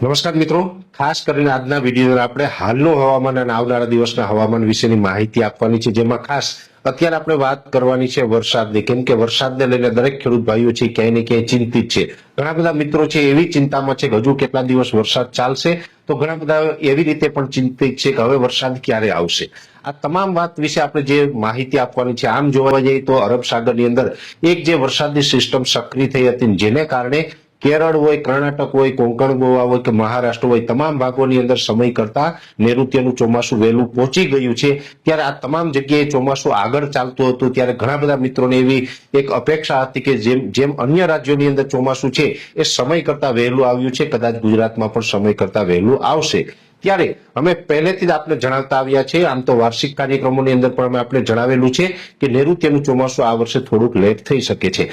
નમસ્કાર મિત્રો, ખાસ કરીને આજના વિડીયોમાં આપણે હાલનું હવામાન અને આવનારા દિવસના હવામાન વિશેની માહિતી આપવાની છે, જેમાં ખાસ અત્યારે આપણે વાત કરવાની છે વરસાદની, કેમ કે વરસાદને લઈને દરેક ખેડૂત ભાઈઓ છે ક્યાંય ને ક્યાંય ચિંતિત છે. ઘણા બધા મિત્રો છે એવી ચિંતામાં છે કે હજુ કેટલા દિવસ વરસાદ ચાલશે, તો ઘણા બધા એવી રીતે પણ ચિંતિત છે કે હવે વરસાદ ક્યારે આવશે. આ તમામ વાત વિશે આપણે જે માહિતી આપવાની છે, આમ જોવા જઈએ તો અરબ સાગરની અંદર એક જે વરસાદની સિસ્ટમ સક્રિય થઈ હતી, જેને કારણે કેરળ હોય, કર્ણાટક હોય, કોંકણ ગોવા હોય કે મહારાષ્ટ્ર હોય, તમામ ભાગોની અંદર સમય કરતા નૈઋત્યનું ચોમાસું વહેલું પહોંચી ગયું છે. ત્યારે આ તમામ જગ્યાએ ચોમાસું આગળ ચાલતું હતું, ત્યારે ઘણા બધા મિત્રોને એવી એક અપેક્ષા હતી કે જેમ અન્ય રાજ્યોની અંદર ચોમાસું છે એ સમય કરતા વહેલું આવ્યું છે, કદાચ ગુજરાતમાં પણ સમય કરતા વહેલું આવશે. ત્યારે અમે પહેલેથી જ આપણે જણાવતા આવ્યા છે, આમ તો વાર્ષિક કાર્યક્રમોની અંદર પણ અમે આપણે જણાવેલું છે કે નૈઋત્યનું ચોમાસું આ વર્ષે થોડુંક લેટ થઈ શકે છે.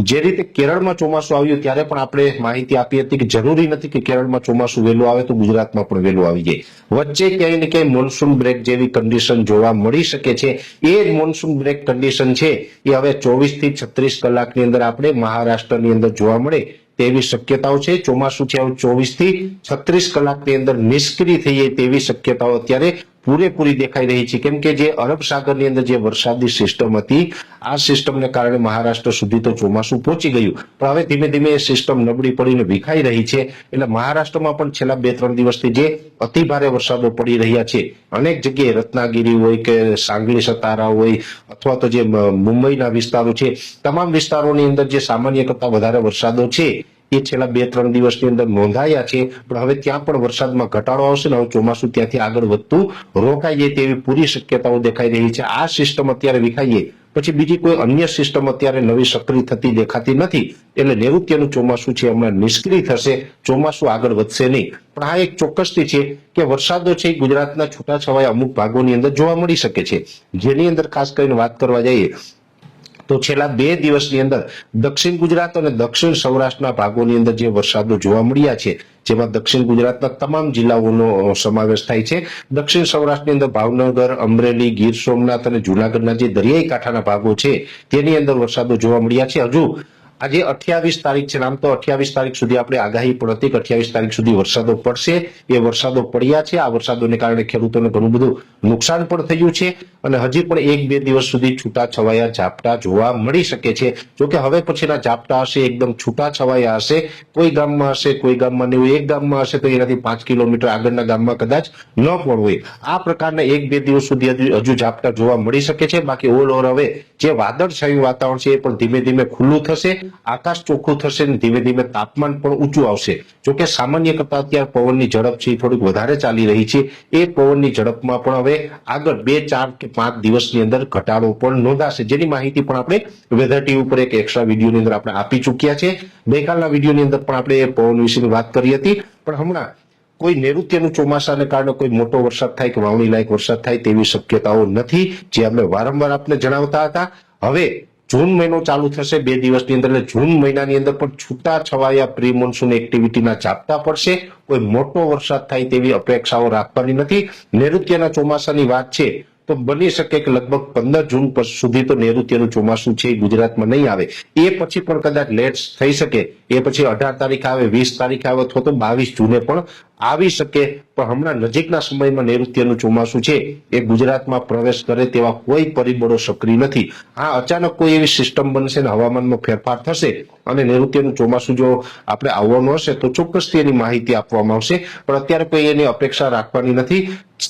જે રીતે કેરળમાં ચોમાસું આવ્યું ત્યારે પણ આપણે માહિતી આપી હતી કે જરૂરી નથી કે કેરળમાં ચોમાસું વહેલું આવે તો ગુજરાતમાં પણ વહેલું આવી જાય. વચ્ચે ક્યાંય ને ક્યાંય મોન્સૂન બ્રેક જેવી કન્ડિશન જોવા મળી શકે છે. એ જ મોન્સૂન બ્રેક કન્ડિશન છે એ હવે 24 થી 36 કલાકની અંદર આપણે મહારાષ્ટ્રની અંદર જોવા મળે તેવી શક્યતાઓ છે. ચોમાસું છે 24 થી 36 કલાકની અંદર નિષ્ક્રિય થઈ જાય તેવી શક્યતાઓ અત્યારે પૂરેપૂરી દેખાઈ રહી છે, કેમ કે જે અરબ સાગરની અંદર જે વરસાદની સિસ્ટમ હતી, આ સિસ્ટમને કારણે મહારાષ્ટ્ર સુધી તો ચોમાસું પહોંચી ગયું, પણ હવે ધીમે ધીમે એ સિસ્ટમ નબળી પડીને વિખાઈ રહી છે. એટલે મહારાષ્ટ્રમાં પણ છેલ્લા 2-3 દિવસથી જે અતિ ભારે વરસાદો પડી રહ્યા છે, અનેક જગ્યાએ રત્નાગીરી હોય કે સાંગલી સતારા હોય અથવા તો જે મુંબઈના વિસ્તારો છે, તમામ વિસ્તારોની અંદર જે સામાન્ય કરતા વધારે વરસાદો છે એ છેલ્લા 2-3 દિવસની અંદર નોંધાયા છે. પણ હવે ત્યાં પણ વરસાદમાં ઘટાડો આવશે ને હવે ચોમાસું ત્યાંથી આગળ વધતું રોકાઈ જાય તેવી પૂરી શક્યતાઓ દેખાઈ રહી છે. આ સિસ્ટમ અત્યારે વિખાઈએ પછી બીજી કોઈ અન્ય સિસ્ટમ અત્યારે નવી સક્રિય થતી દેખાતી નથી, એટલે નૈઋત્યનું ચોમાસું છે હમણાં નિષ્ક્રિય થશે, ચોમાસું આગળ વધશે નહીં. પણ આ એક ચોક્કસથી છે કે વરસાદો છે ગુજરાતના છૂટાછવાયા અમુક ભાગોની અંદર જોવા મળી શકે છે, જેની અંદર ખાસ કરીને વાત કરવા જઈએ તો છેલ્લા 2 દિવસની અંદર દક્ષિણ ગુજરાત અને દક્ષિણ સૌરાષ્ટ્રના ભાગોની અંદર જે વરસાદો જોવા મળ્યા છે, જેમાં દક્ષિણ ગુજરાતના તમામ જિલ્લાઓનો સમાવેશ થાય છે. દક્ષિણ સૌરાષ્ટ્રની અંદર ભાવનગર, અમરેલી, ગીર સોમનાથ અને જૂનાગઢના જે દરિયાઈ કાંઠાના ભાગો છે તેની અંદર વરસાદો જોવા મળ્યા છે. હજુ આજે 28 તારીખ છે, આમ તો 28 તારીખ સુધી આપણે આગાહી પણ હતી કે 28 તારીખ સુધી વરસાદો પડશે. એ વરસાદો પડ્યા છે. આ વરસાદોને કારણે ખેડૂતોને ઘણું બધું નુકસાન પણ થયું છે અને હજી પણ 1-2 દિવસ સુધી છૂટા છવાયા ઝાપટા જોવા મળી શકે છે. જોકે હવે પછીના ઝાપટા હશે એકદમ છૂટા છવાયા હશે, કોઈ ગામમાં હશે, કોઈ ગામમાં નહીં. એક ગામમાં હશે તો એનાથી 5 કિલોમીટર આગળના ગામમાં કદાચ ન પણ હોય. આ પ્રકારના 1-2 દિવસ સુધી હજુ ઝાપટા જોવા મળી શકે છે. બાકી ઓલ ઓવર હવે જે વાદળછાયું વાતાવરણ છે એ પણ ધીમે ધીમે ખુલ્લું થશે, આકાશ ચોખ્ખું થશે અને ધીમે ધીમે તાપમાન પણ ઊંચું આવશે. જોકે સામાન્ય કરતા અત્યારે પવનની ઝડપ છે થોડીક વધારે ચાલી રહી છે. એ પવનની ઝડપમાં પણ હવે આગળ 2, 4 કે 5 દિવસની અંદર ઘટાડો પણ નોંધાશે, જેની માહિતી પણ આપણે વેધર ટીવી ઉપર એક એક્સ્ટ્રા વિડીયોની અંદર આપણે આપી ચૂક્યા છે. ગઈકાલના વિડીયોની અંદર પણ આપણે પવન વિશેની વાત કરી હતી. પણ હમણાં કોઈ નૈઋત્યનું ચોમાસાને કારણે કોઈ મોટો વરસાદ થાય કે વાવણી લાયક વરસાદ થાય તેવી શક્યતાઓ નથી, જે અમે વારંવાર આપને જણાવતા હતા. હવે જૂન મહિનો ચાલુ થશે 2 દિવસની અંદર, એટલે જૂન મહિનાની અંદર પણ છૂટા છવાયા પ્રી મોન્સૂન એક્ટિવિટીના ઝાપટા પડશે. કોઈ મોટો વરસાદ થાય તેવી અપેક્ષાઓ રાખવાની નથી. નૈઋત્યના ચોમાસાની વાત છે તો બની શકે કે લગભગ 15 જૂન સુધી તો નૈઋત્યનું ચોમાસું છે ગુજરાતમાં નહીં આવે. એ પછી પણ કદાચ લેટ થઈ શકે, એ પછી 18 તારીખ આવે, 20 તારીખ આવે અથવા તો 22 જૂને પણ આવી શકે. પણ હમણાં નજીકના સમયમાં નૈઋત્યનું ચોમાસું છે એ ગુજરાતમાં પ્રવેશ કરે તેવા કોઈ પરિબળો સક્રિય નથી. હા, અચાનક કોઈ એવી સિસ્ટમ બનશે ને હવામાનમાં ફેરફાર થશે અને નૈઋત્યનું ચોમાસું જો આપણે આવવાનું હશે તો ચોક્કસથી એની માહિતી આપવામાં આવશે, પણ અત્યારે કોઈ એની અપેક્ષા રાખવાની નથી.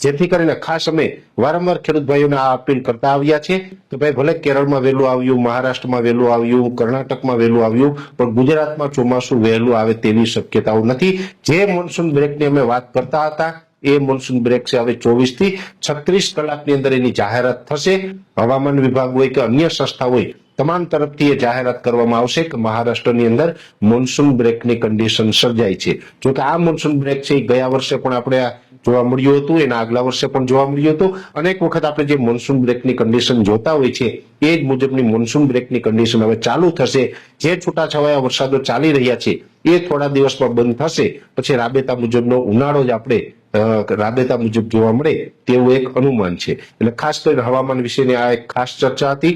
જેથી કરીને ખાસ અમે વારંવાર ખેડૂત ભાઈઓને આ અપીલ કરતા આવ્યા છે કે ભાઈ ભલે કેરળમાં વહેલું આવ્યું, મહારાષ્ટ્રમાં વહેલું આવ્યું, કર્ણાટકમાં વહેલું આવ્યું, પણ ગુજરાતમાં ચોમાસું વહેલું આવે તેવી શક્યતાઓ નથી. જે મોન્સૂન બ્રેકની અમે વાત કરતા હતા એ મોન્સૂન બ્રેક છે હવે 24 થી 36 કલાકની અંદર એની જાહેરાત થશે. હવામાન વિભાગ હોય કે અન્ય સંસ્થા હોય, તમામ તરફથી એ જાહેરાત કરવામાં આવશે કે મહારાષ્ટ્રની અંદર મોન્સૂન બ્રેકની કન્ડિશન સર્જાય છે. જોકે આ મોન્સૂન બ્રેક છે એ ગયા વર્ષે પણ આપણે જોવા મળ્યું હતું, એના આગલા વર્ષે પણ જોવા મળ્યું હતું. અનેક વખત આપણે જે મોન્સૂન બ્રેકની કન્ડિશન જોતા હોય છે એ જ મુજબની મોન્સૂન બ્રેકની કન્ડિશન હવે ચાલુ થશે. જે છૂટાછવાયા વરસાદો ચાલી રહ્યા છે એ થોડા દિવસમાં બંધ થશે, પછી રાબેતા મુજબનો ઉનાળો જ આપણે રાબેતા મુજબ જોવા મળે તેવું એક અનુમાન છે. એટલે ખાસ કરીને હવામાન વિશેની આ એક ખાસ ચર્ચા હતી.